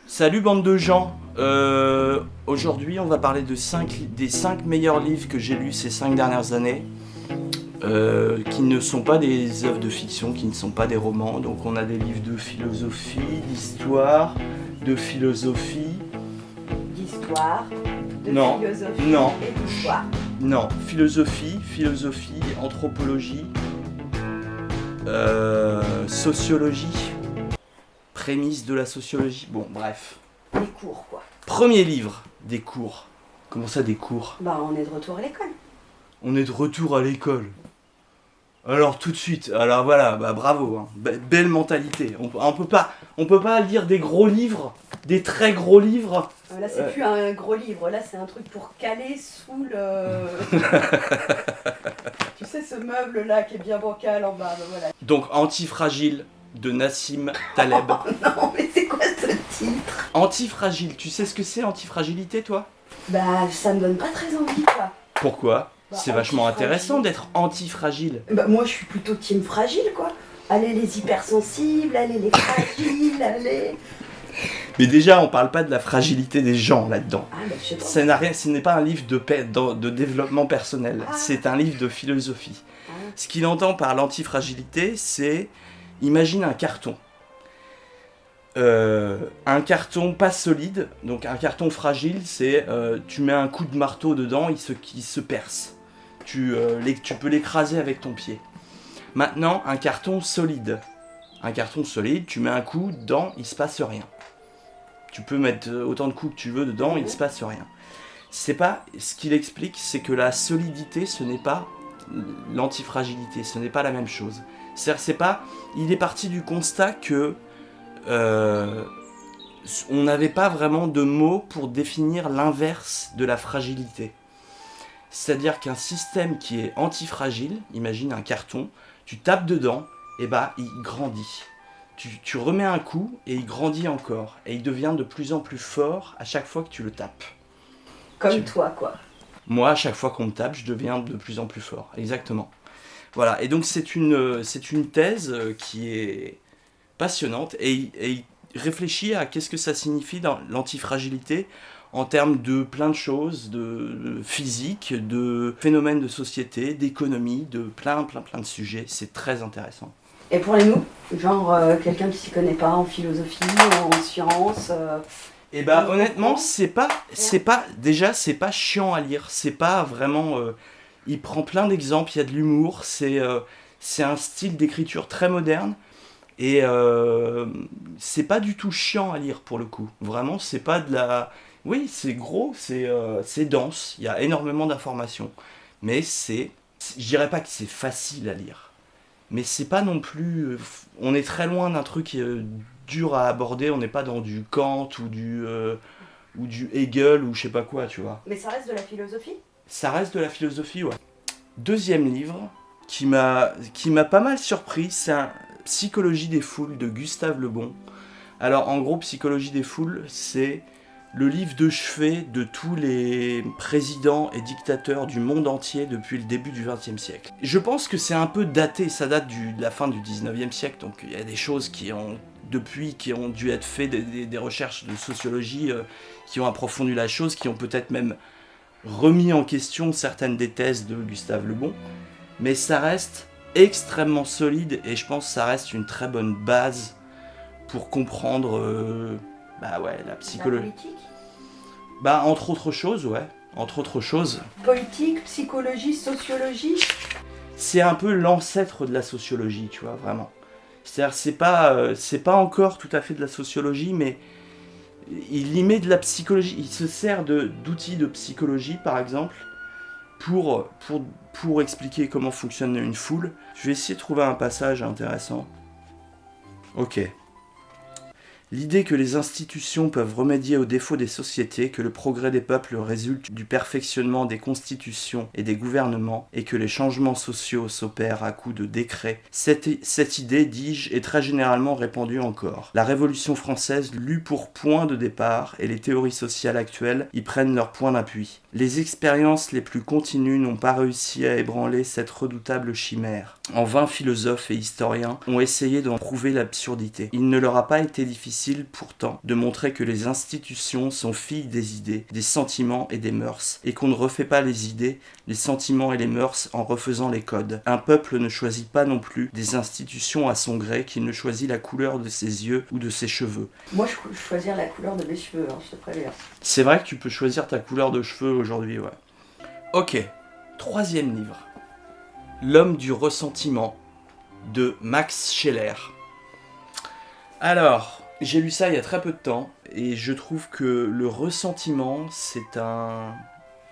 Salut bande de gens. Aujourd'hui on va parler des 5 meilleurs livres que j'ai lus ces 5 dernières années, qui ne sont pas des œuvres de fiction, qui ne sont pas des romans. Donc on a des livres de philosophie, d'histoire, de philosophie. D'histoire, de Non, philosophie non. et d'histoire. Non, philosophie, anthropologie, sociologie, prémices de la sociologie. Bon, bref. Des cours, quoi. Premier livre, des cours. Comment ça, des cours? Bah, on est de retour à l'école. On est de retour à l'école. Alors tout de suite, alors voilà, bah bravo, hein. Belle mentalité. On peut pas lire des gros livres, des très gros livres. Là, c'est plus un gros livre, là, c'est un truc pour caler sous le. Tu sais, ce meuble-là qui est bien bancal en bas, bah voilà. Donc Antifragile de Nassim Taleb. Oh non, mais c'est quoi ce titre? Antifragile, tu sais ce que c'est antifragilité, toi? Bah, ça me donne pas très envie, quoi. Pourquoi? Bah, C'est vachement antifragile. intéressant d'être antifragile. Bah, moi, je suis plutôt team fragile, quoi. Allez, les hypersensibles, allez, les fragiles, allez. Mais déjà, on parle pas de la fragilité des gens là-dedans. Ah, bah, je sais pas. Ce n'est pas un livre de développement personnel, c'est un livre de philosophie. Ah. Ce qu'il entend par l'antifragilité, c'est, imagine un carton. Un carton pas solide, donc un carton fragile, c'est tu mets un coup de marteau dedans, il se perce. Tu peux l'écraser avec ton pied. Maintenant, un carton solide. Un carton solide, tu mets un coup dedans, il se passe rien. Tu peux mettre autant de coups que tu veux dedans, il se passe rien. C'est pas ce qu'il explique, c'est que la solidité, ce n'est pas l'antifragilité, ce n'est pas la même chose. Il est parti du constat que on n'avait pas vraiment de mots pour définir l'inverse de la fragilité. C'est-à-dire qu'un système qui est antifragile, imagine un carton, tu tapes dedans, et bah il grandit. Tu remets un coup et il grandit encore. Et il devient de plus en plus fort à chaque fois que tu le tapes. Comme toi, quoi. Moi, à chaque fois qu'on me tape, je deviens de plus en plus fort. Exactement. Voilà, et donc c'est une thèse qui est passionnante et il réfléchit à qu'est-ce que ça signifie dans l'antifragilité en termes de plein de choses, de physique, de phénomènes de société, d'économie, de plein de sujets. C'est très intéressant. Et pour les nous, genre quelqu'un qui s'y connaît pas en philosophie, en sciences. Et bah honnêtement, c'est pas chiant à lire. C'est pas vraiment. Il prend plein d'exemples. Il y a de l'humour. C'est un style d'écriture très moderne. Et c'est pas du tout chiant à lire pour le coup. Vraiment, c'est pas de la. Oui, c'est gros, c'est dense. Il y a énormément d'informations. Mais je dirais pas que c'est facile à lire. Mais c'est pas non plus. On est très loin d'un truc dur à aborder. On n'est pas dans du Kant ou du Hegel ou je sais pas quoi, tu vois. Mais ça reste de la philosophie? Ça reste de la philosophie, ouais. Deuxième livre qui m'a pas mal surpris, c'est un Psychologie des foules de Gustave Le Bon. Alors en gros, Psychologie des foules, c'est le livre de chevet de tous les présidents et dictateurs du monde entier depuis le début du XXe siècle. Je pense que c'est un peu daté, ça date de la fin du XIXe siècle, donc il y a des choses qui ont dû être faites, des recherches de sociologie qui ont approfondi la chose, qui ont peut-être même remis en question certaines des thèses de Gustave Le Bon, mais ça reste extrêmement solide et je pense que ça reste une très bonne base pour comprendre la psychologie. La politique? Entre autres choses, ouais. Entre autres choses. Politique, psychologie, sociologie? C'est un peu l'ancêtre de la sociologie, tu vois, vraiment. C'est-à-dire, c'est pas encore tout à fait de la sociologie, mais il y met de la psychologie. Il se sert d'outils de psychologie, par exemple, pour expliquer comment fonctionne une foule. Je vais essayer de trouver un passage intéressant. Ok. L'idée que les institutions peuvent remédier aux défauts des sociétés, que le progrès des peuples résulte du perfectionnement des constitutions et des gouvernements, et que les changements sociaux s'opèrent à coups de décrets, cette idée, dis-je, est très généralement répandue encore. La Révolution française l'eut pour point de départ, et les théories sociales actuelles y prennent leur point d'appui. Les expériences les plus continues n'ont pas réussi à ébranler cette redoutable chimère. En vain, philosophes et historiens ont essayé d'en prouver l'absurdité. Il ne leur a pas été difficile, pourtant, de montrer que les institutions sont filles des idées, des sentiments et des mœurs, et qu'on ne refait pas les idées, les sentiments et les mœurs en refaisant les codes. Un peuple ne choisit pas non plus des institutions à son gré, qu'il ne choisit la couleur de ses yeux ou de ses cheveux. Moi, je peux choisir la couleur de mes cheveux, hein, je te préviens. C'est vrai que tu peux choisir ta couleur de cheveux aujourd'hui, ouais. Ok, 3e livre. L'homme du ressentiment de Max Scheler. Alors, j'ai lu ça il y a très peu de temps et je trouve que le ressentiment, c'est un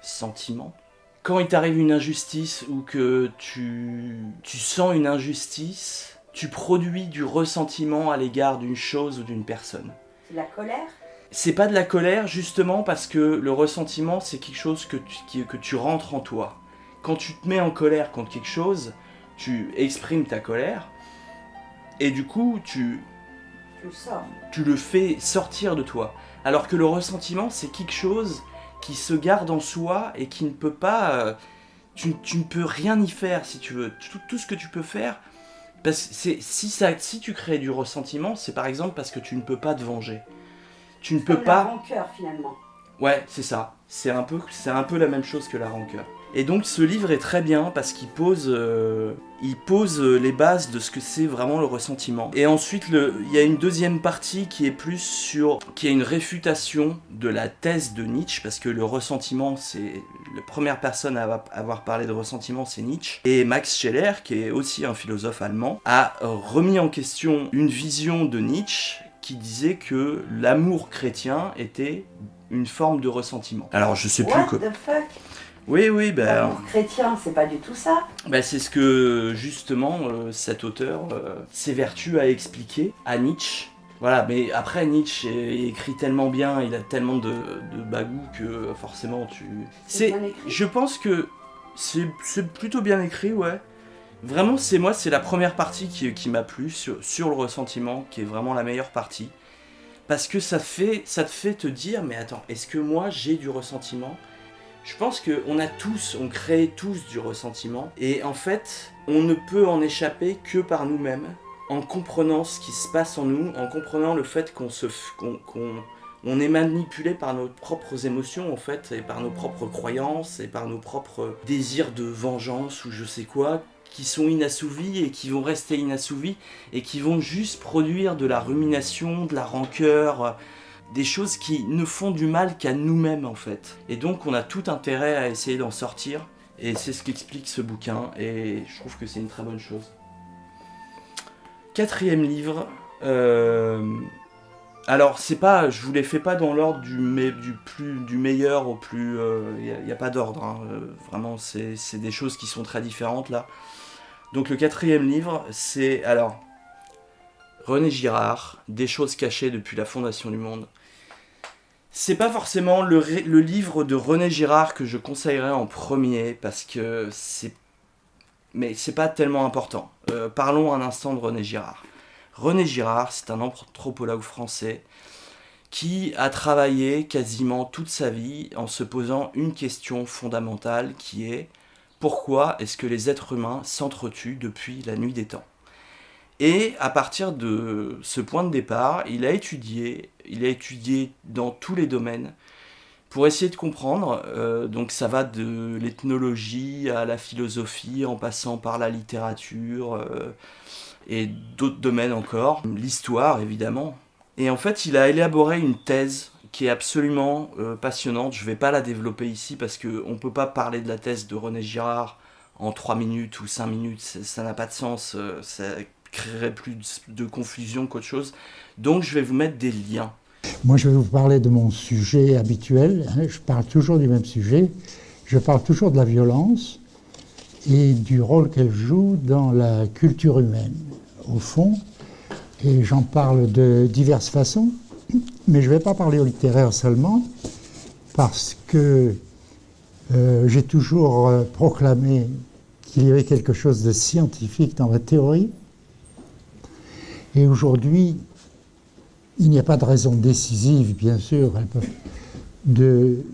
sentiment. Quand il t'arrive une injustice ou que tu sens une injustice, tu produis du ressentiment à l'égard d'une chose ou d'une personne. C'est de la colère ? C'est pas de la colère justement parce que le ressentiment, c'est quelque chose que tu rentres en toi. Quand tu te mets en colère contre quelque chose, tu exprimes ta colère et du coup tu le fais sortir de toi. Alors que le ressentiment, c'est quelque chose qui se garde en soi et qui ne peut pas... tu ne peux rien y faire si tu veux. Tout ce que tu peux faire, parce que si tu crées du ressentiment, c'est par exemple parce que tu ne peux pas te venger. Tu ne peux pas... la rancœur finalement. Ouais, c'est ça. C'est un peu la même chose que la rancœur. Et donc ce livre est très bien parce qu'il pose les bases de ce que c'est vraiment le ressentiment. Et ensuite, il y a une deuxième partie qui est une réfutation de la thèse de Nietzsche, parce que le ressentiment, c'est la première personne à avoir parlé de ressentiment, c'est Nietzsche. Et Max Scheler, qui est aussi un philosophe allemand, a remis en question une vision de Nietzsche qui disait que l'amour chrétien était une forme de ressentiment. Alors je sais plus What the fuck ? Oui, l'amour chrétien, c'est pas du tout ça. C'est ce que, justement, cet auteur s'évertue à expliquer à Nietzsche. Voilà, mais après, Nietzsche écrit tellement bien, il a tellement de bagou que forcément je pense que c'est plutôt bien écrit, ouais. Vraiment, c'est la première partie qui m'a plu sur le ressentiment, qui est vraiment la meilleure partie. Parce que ça te fait te dire, mais attends, est-ce que moi j'ai du ressentiment ? Je pense on crée tous du ressentiment, et en fait, on ne peut en échapper que par nous-mêmes, en comprenant ce qui se passe en nous, en comprenant le fait qu'on est manipulé par nos propres émotions, en fait, et par nos propres croyances, et par nos propres désirs de vengeance, ou je sais quoi, qui sont inassouvis, et qui vont rester inassouvis, et qui vont juste produire de la rumination, de la rancœur, des choses qui ne font du mal qu'à nous-mêmes en fait. Et donc on a tout intérêt à essayer d'en sortir, et c'est ce qu'explique ce bouquin, et je trouve que c'est une très bonne chose. 4e livre, alors je vous les fais pas dans l'ordre du meilleur au plus, y a pas d'ordre, hein. Vraiment c'est des choses qui sont très différentes là. Donc le 4e livre, c'est René Girard, Des choses cachées depuis la fondation du monde. C'est pas forcément le livre de René Girard que je conseillerais en premier, parce que mais c'est pas tellement important. Parlons un instant de René Girard. René Girard, c'est un anthropologue français qui a travaillé quasiment toute sa vie en se posant une question fondamentale qui est: pourquoi est-ce que les êtres humains s'entretuent depuis la nuit des temps ? Et à partir de ce point de départ, il a étudié dans tous les domaines pour essayer de comprendre. Donc ça va de l'ethnologie à la philosophie, en passant par la littérature et d'autres domaines encore, l'histoire évidemment. Et en fait, il a élaboré une thèse qui est absolument passionnante. Je ne vais pas la développer ici parce qu'on ne peut pas parler de la thèse de René Girard en 3 minutes ou 5 minutes, ça n'a pas de sens, ça créerait plus de confusion qu'autre chose. Donc je vais vous mettre des liens. Moi je vais vous parler de mon sujet habituel, je parle toujours du même sujet, je parle toujours de la violence et du rôle qu'elle joue dans la culture humaine, au fond, et j'en parle de diverses façons, mais je ne vais pas parler au littéraire seulement, parce que j'ai toujours proclamé qu'il y avait quelque chose de scientifique dans la théorie. Et aujourd'hui, il n'y a pas de raison décisive, bien sûr, de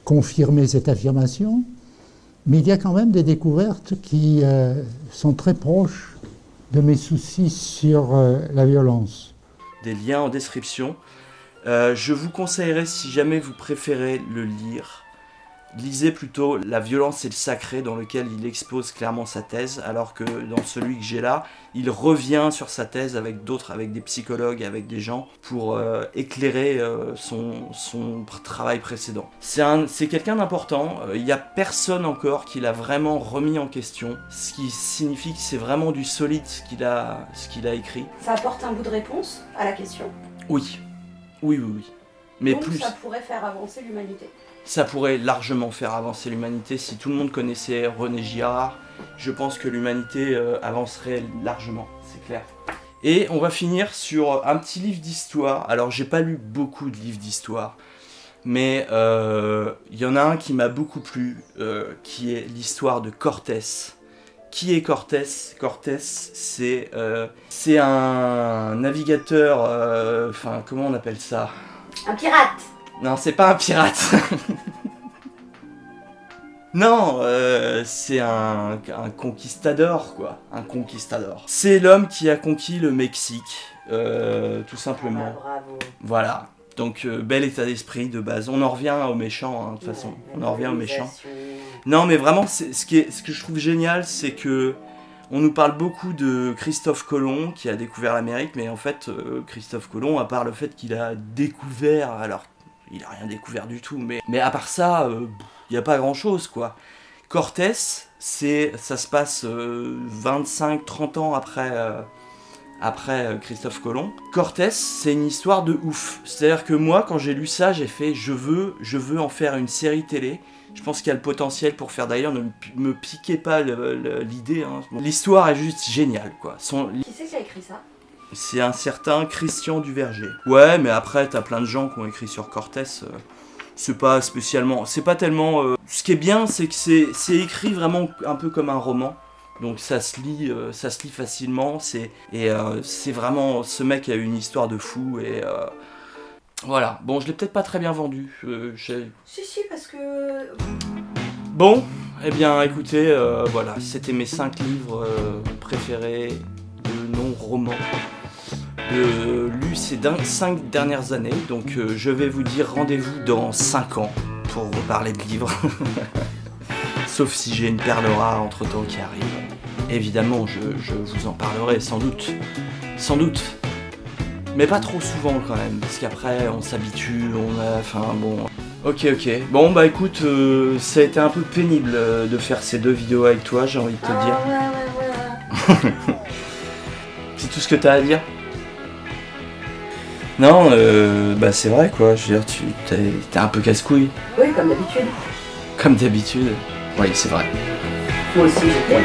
confirmer cette affirmation, Mais il y a quand même des découvertes qui sont très proches de mes soucis sur la violence. Des liens en description. Je vous conseillerais, si jamais vous préférez le lire, lisez plutôt La violence et le sacré, dans lequel il expose clairement sa thèse, alors que dans celui que j'ai là, il revient sur sa thèse avec d'autres, avec des psychologues, avec des gens, pour éclairer son travail précédent. C'est quelqu'un d'important, il n'y a personne encore qui l'a vraiment remis en question, ce qui signifie que c'est vraiment du solide ce qu'il a écrit. Ça apporte un bout de réponse à la question. Oui. Mais donc plus... ça pourrait faire avancer l'humanité. Ça pourrait largement faire avancer l'humanité. Si tout le monde connaissait René Girard, je pense que l'humanité avancerait largement, c'est clair. Et on va finir sur un petit livre d'histoire. Alors j'ai pas lu beaucoup de livres d'histoire, mais il y en a un qui m'a beaucoup plu, qui est l'histoire de Cortés. Qui est Cortés ? Cortés, c'est un navigateur, comment on appelle ça ? Un pirate. Non, c'est pas un pirate. Non, c'est un conquistador, quoi. Un conquistador. C'est l'homme qui a conquis le Mexique, tout simplement. Ah, bravo. Voilà. Donc, bel état d'esprit de base. On en revient aux méchants, hein, de toute façon. On en revient aux méchants. Non, mais vraiment, ce que je trouve génial, c'est que on nous parle beaucoup de Christophe Colomb qui a découvert l'Amérique, mais en fait, Christophe Colomb, à part le fait qu'il a découvert, alors il a rien découvert du tout, mais à part ça, il n'y a pas grand-chose, quoi. Cortés, ça se passe 25-30 ans après Christophe Colomb. Cortés, c'est une histoire de ouf. C'est-à-dire que moi, quand j'ai lu ça, j'ai fait je veux en faire une série télé. Je pense qu'il y a le potentiel pour faire, d'ailleurs, ne me piquez pas l'idée. Hein. L'histoire est juste géniale, quoi. Qui c'est qui a écrit ça ? C'est un certain Christian Duverger. Ouais, mais après, t'as plein de gens qui ont écrit sur Cortés. C'est pas spécialement... C'est pas tellement... Ce qui est bien, c'est que c'est écrit vraiment un peu comme un roman. Donc ça se lit facilement. C'est vraiment... Ce mec a une histoire de fou et... Voilà. Bon, je l'ai peut-être pas très bien vendu. Si, parce que... Bon, eh bien, écoutez, voilà. C'était mes 5 livres préférés de non-romans. Lu ces 5 dernières années, donc je vais vous dire rendez-vous dans 5 ans pour reparler de livres. Sauf si j'ai une perle rare entre temps qui arrive. Évidemment, je vous en parlerai sans doute. Mais pas trop souvent quand même, parce qu'après on s'habitue, bon... Ok. Bon bah écoute, ça a été un peu pénible de faire ces 2 vidéos avec toi, j'ai envie de te dire. Ouais. C'est tout ce que t'as à dire ? Non, bah c'est vrai quoi, je veux dire, t'es un peu casse-couille. Oui, comme d'habitude. Comme d'habitude. Oui, c'est vrai. Moi aussi, j'étais.